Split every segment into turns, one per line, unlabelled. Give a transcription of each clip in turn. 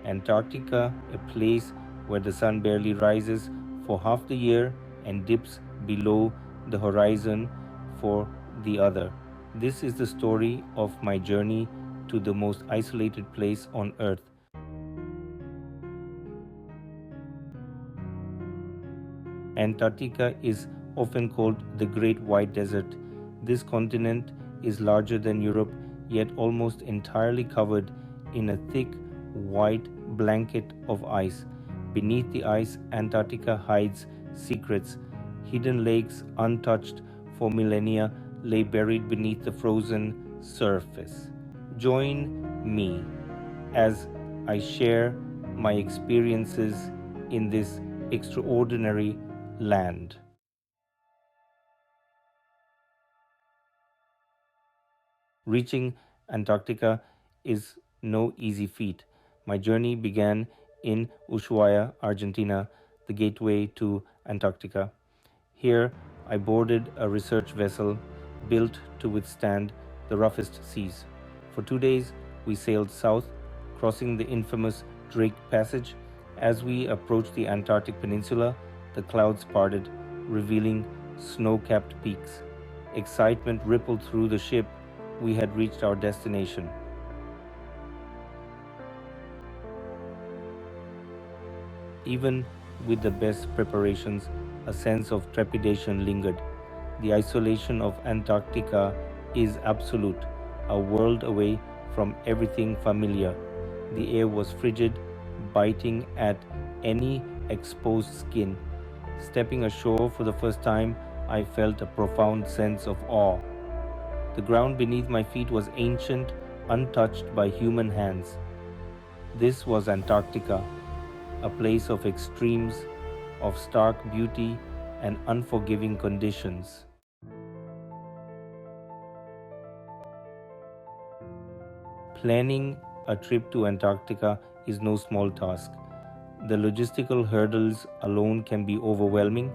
Antarctica, a place where the sun barely rises for half the year and dips below the horizon for the other. This is the story of my journey to the most isolated place on Earth. Antarctica is often called the Great White Desert. This continent is larger than Europe, yet almost entirely covered in a thick white blanket of ice. Beneath the ice, Antarctica hides secrets. Hidden lakes, untouched for millennia, lay buried beneath the frozen surface. Join me as I share my experiences in this extraordinary land. Reaching Antarctica is no easy feat. My journey began in Ushuaia, Argentina, the gateway to Antarctica. Here, I boarded a research vessel built to withstand the roughest seas. For 2 days, we sailed south, crossing the infamous Drake Passage. As we approached the Antarctic Peninsula, the clouds parted, revealing snow-capped peaks. Excitement rippled through the ship. We had reached our destination. Even with the best preparations, a sense of trepidation lingered. The isolation of Antarctica is absolute, a world away from everything familiar. The air was frigid, biting at any exposed skin. Stepping ashore for the first time, I felt a profound sense of awe. The ground beneath my feet was ancient, untouched by human hands. This was Antarctica, a place of extremes, of stark beauty and unforgiving conditions. Planning a trip to Antarctica is no small task. The logistical hurdles alone can be overwhelming.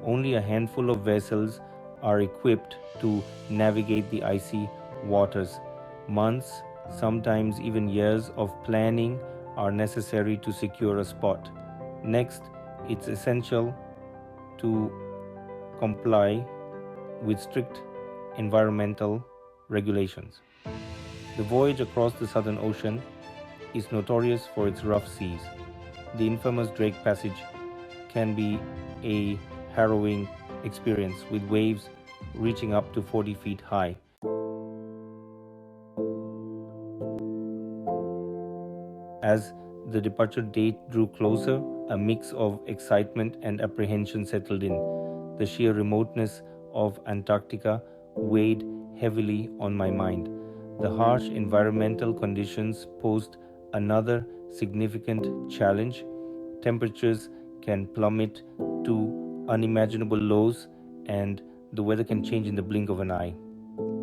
Only a handful of vessels are equipped to navigate the icy waters. Months, sometimes even years of planning are necessary to secure a spot. Next, it's essential to comply with strict environmental regulations. The voyage across the Southern Ocean is notorious for its rough seas. The infamous Drake Passage can be a harrowing experience with waves reaching up to 40 feet high. As the departure date drew closer, a mix of excitement and apprehension settled in. The sheer remoteness of Antarctica weighed heavily on my mind. The harsh environmental conditions posed another significant challenge. Temperatures can plummet to unimaginable lows, and the weather can change in the blink of an eye.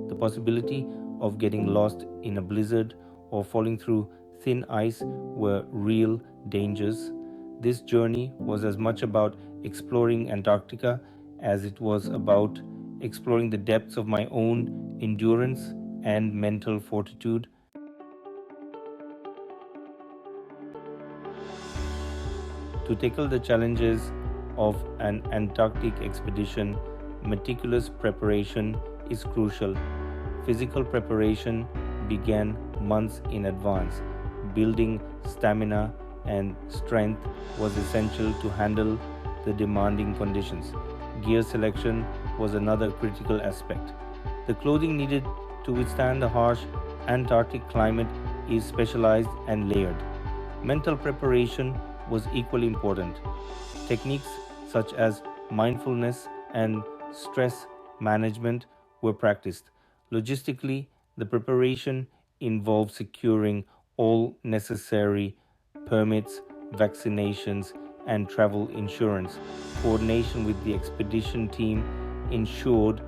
The possibility of getting lost in a blizzard or falling through thin ice were real dangers. This journey was as much about exploring Antarctica as it was about exploring the depths of my own endurance and mental fortitude. To tackle the challenges of an Antarctic expedition, meticulous preparation is crucial. Physical preparation began months in advance. Building stamina and strength was essential to handle the demanding conditions. Gear selection was another critical aspect. The clothing needed to withstand the harsh Antarctic climate is specialized and layered. Mental preparation was equally important. Techniques such as mindfulness and stress management were practiced. Logistically, the preparation involved securing all necessary permits, vaccinations, and travel insurance. Coordination with the expedition team ensured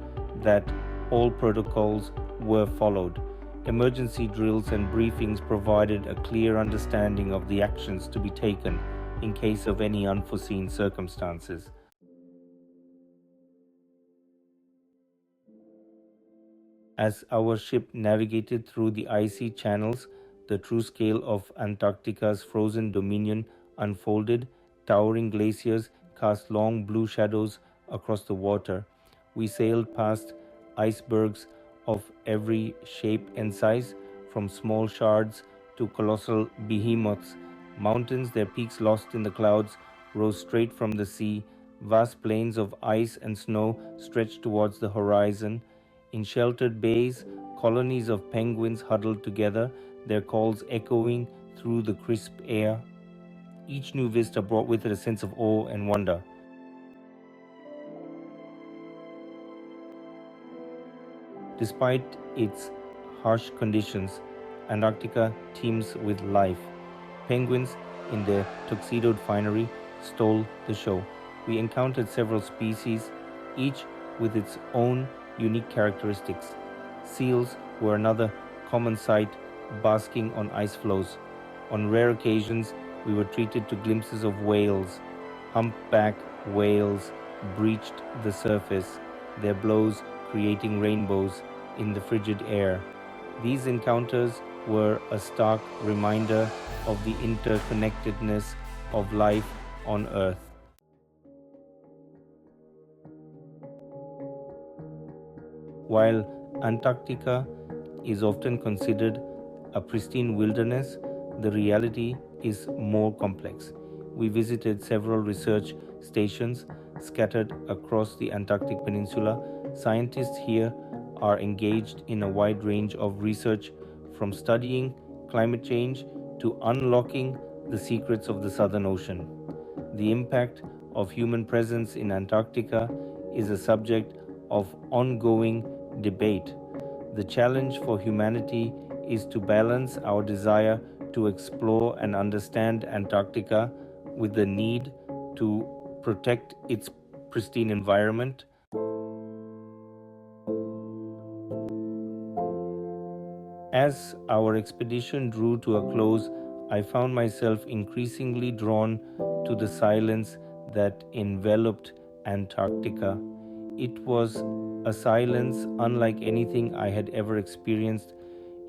that all protocols were followed. Emergency drills and briefings provided a clear understanding of the actions to be taken in case of any unforeseen circumstances. As our ship navigated through the icy channels, The true scale of Antarctica's frozen dominion unfolded. Towering glaciers cast long blue shadows across the water. We sailed past icebergs of every shape and size, from small shards to colossal behemoths. Mountains, their peaks lost in the clouds, rose straight from the sea. Vast plains of ice and snow stretched towards the horizon. In sheltered bays, colonies of penguins huddled together, their calls echoing through the crisp air. Each new vista brought with it a sense of awe and wonder. Despite its harsh conditions, Antarctica teems with life. Penguins, in their tuxedoed finery, stole the show. We encountered several species, each with its own unique characteristics. Seals were another common sight, basking on ice floes. On rare occasions, we were treated to glimpses of whales. Humpback whales breached the surface, their blows creating rainbows in the frigid air. These encounters were a stark reminder of the interconnectedness of life on Earth. While Antarctica is often considered a pristine wilderness, the reality is more complex. We visited several research stations scattered across the Antarctic Peninsula. Scientists here are engaged in a wide range of research, from studying climate change to unlocking the secrets of the Southern Ocean. The impact of human presence in Antarctica is a subject of ongoing debate. The challenge for humanity is to balance our desire to explore and understand Antarctica with the need to protect its pristine environment. As our expedition drew to a close, I found myself increasingly drawn to the silence that enveloped Antarctica. It was a silence unlike anything I had ever experienced.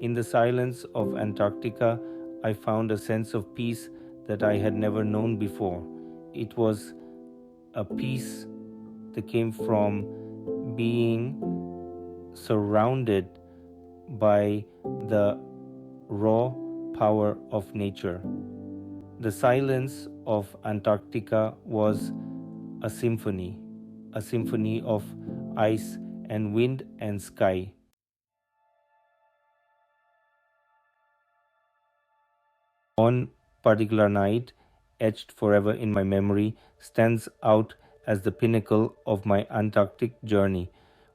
In the silence of Antarctica, I found a sense of peace that I had never known before. It was a peace that came from being surrounded by the raw power of nature. The silence of Antarctica was a symphony of ice and wind and sky. One particular night, etched forever in my memory, stands out as the pinnacle of my Antarctic journey.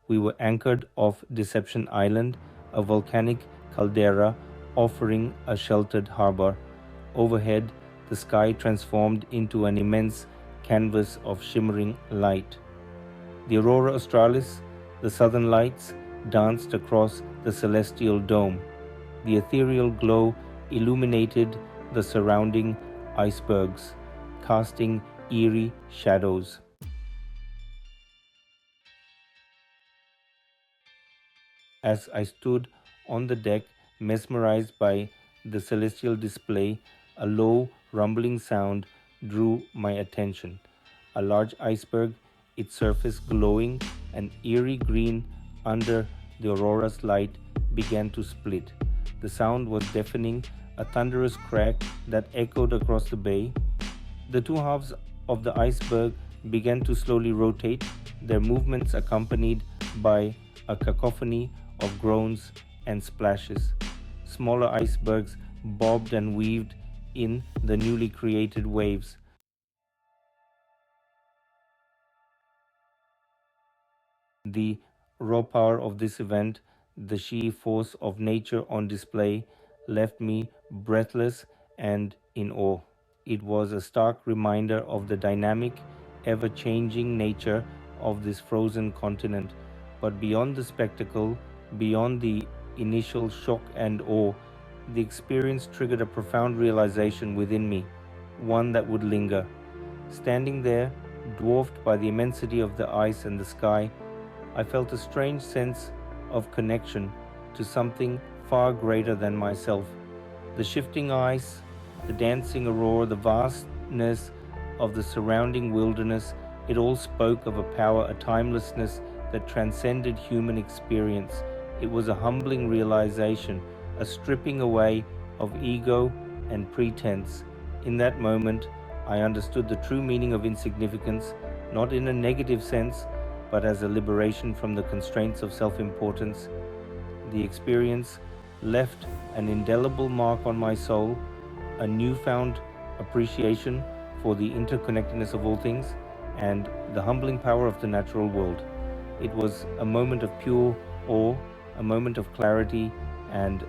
We were anchored off Deception Island, a volcanic caldera offering a sheltered harbor. Overhead, the sky transformed into an immense canvas of shimmering light. The aurora australis, the southern lights, danced across the celestial dome. The ethereal glow illuminated the surrounding icebergs, casting eerie shadows. As I stood on the deck, mesmerized by the celestial display, a low, rumbling sound drew my attention. A large iceberg, its surface glowing an eerie green under the aurora's light, began to split. The sound was deafening, a thunderous crack that echoed across the bay. The two halves of the iceberg began to slowly rotate, their movements accompanied by a cacophony of groans and splashes. Smaller icebergs bobbed and weaved in the newly created waves. The raw power of this event, the sheer force of nature on display, left me breathless and in awe. It was a stark reminder of the dynamic, ever changing nature of this frozen continent. But beyond the spectacle, beyond the initial shock and awe, the experience triggered a profound realization within me, one that would linger. Standing there, dwarfed by the immensity of the ice and the sky, I felt a strange sense of connection to something far greater than myself. The shifting ice, the dancing aurora, the vastness of the surrounding wilderness, it all spoke of a power, a timelessness that transcended human experience. It was a humbling realization, a stripping away of ego and pretense. In that moment, I understood the true meaning of insignificance, not in a negative sense, but as a liberation from the constraints of self importance. The experience left an indelible mark on my soul, a newfound appreciation for the interconnectedness of all things and the humbling power of the natural world. It was a moment of pure awe, a moment of clarity and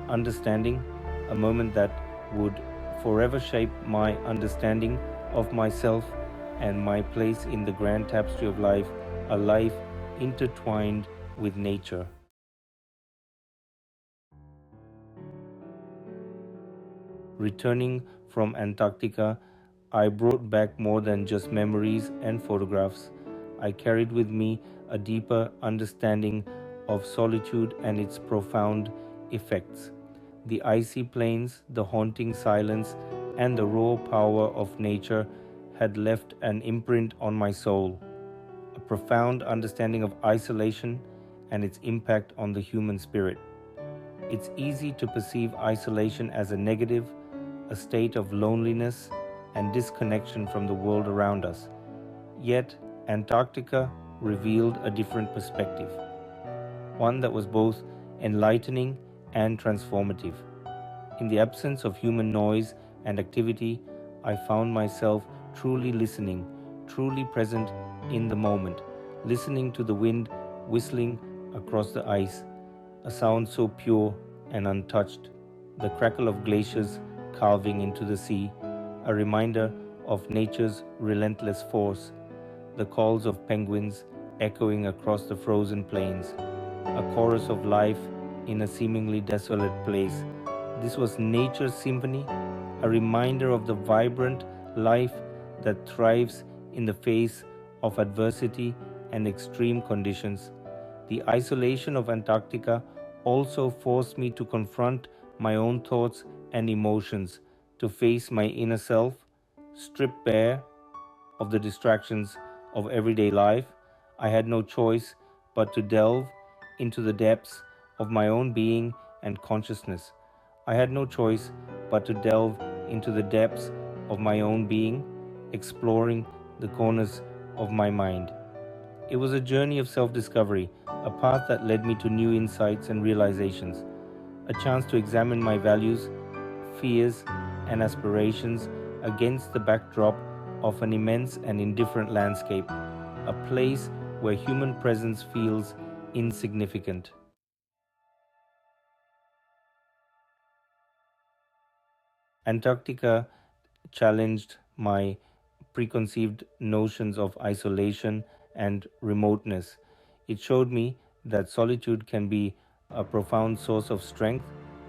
understanding, a moment that would forever shape my understanding of myself and my place in the grand tapestry of life, a life intertwined with nature. Returning from Antarctica, I brought back more than just memories and photographs. I carried with me a deeper understanding of solitude and its profound effects. The icy plains, the haunting silence, and the raw power of nature had left an imprint on my soul, a profound understanding of isolation and its impact on the human spirit. It's easy to perceive isolation as a negative, a state of loneliness and disconnection from the world around us. Yet, Antarctica revealed a different perspective, one that was both enlightening and transformative. In the absence of human noise and activity, I found myself truly listening, truly present in the moment, listening to the wind whistling across the ice, a sound so pure and untouched, the crackle of glaciers calving into the sea, a reminder of nature's relentless force, the calls of penguins echoing across the frozen plains, a chorus of life in a seemingly desolate place. This was nature's symphony, a reminder of the vibrant life that thrives in the face of adversity and extreme conditions. The isolation of Antarctica also forced me to confront my own thoughts and emotions, to face my inner self, stripped bare of the distractions of everyday life. I had no choice but to delve into the depths of my own being and consciousness. I had no choice but to delve into the depths of my own being, exploring the corners of my mind. It was a journey of self discovery, a path that led me to new insights and realizations, a chance to examine my values, fears, and aspirations against the backdrop of an immense and indifferent landscape, a place where human presence feels insignificant. Antarctica challenged my preconceived notions of isolation and remoteness. It showed me that solitude can be a profound source of strength,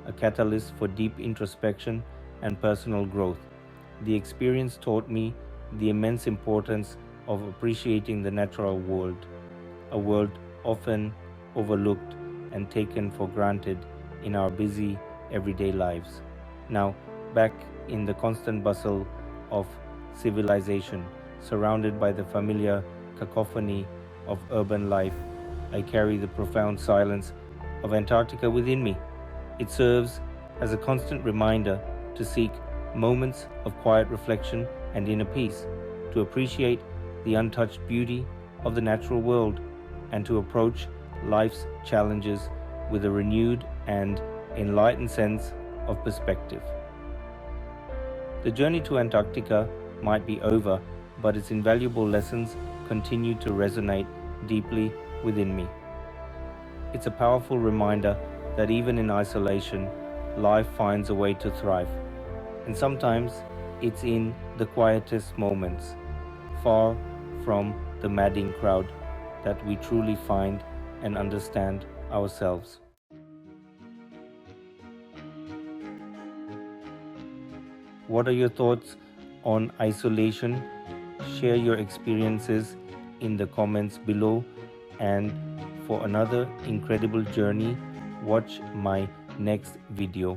a catalyst for deep introspection and personal growth. The experience taught me the immense importance of appreciating the natural world, a world often overlooked and taken for granted in our busy everyday lives. Now, back in the constant bustle of civilization, surrounded by the familiar cacophony of urban life, I carry the profound silence of Antarctica within me. It serves as a constant reminder to seek moments of quiet reflection and inner peace, to appreciate the untouched beauty of the natural world, and to approach life's challenges with a renewed and enlightened sense of perspective. The journey to Antarctica might be over, but its invaluable lessons continue to resonate deeply within me. It's a powerful reminder that even in isolation, life finds a way to thrive. And sometimes it's in the quietest moments, far from the madding crowd, that we truly find and understand ourselves. What are your thoughts on isolation? Share your experiences in the comments below. And for another incredible journey, watch my next video.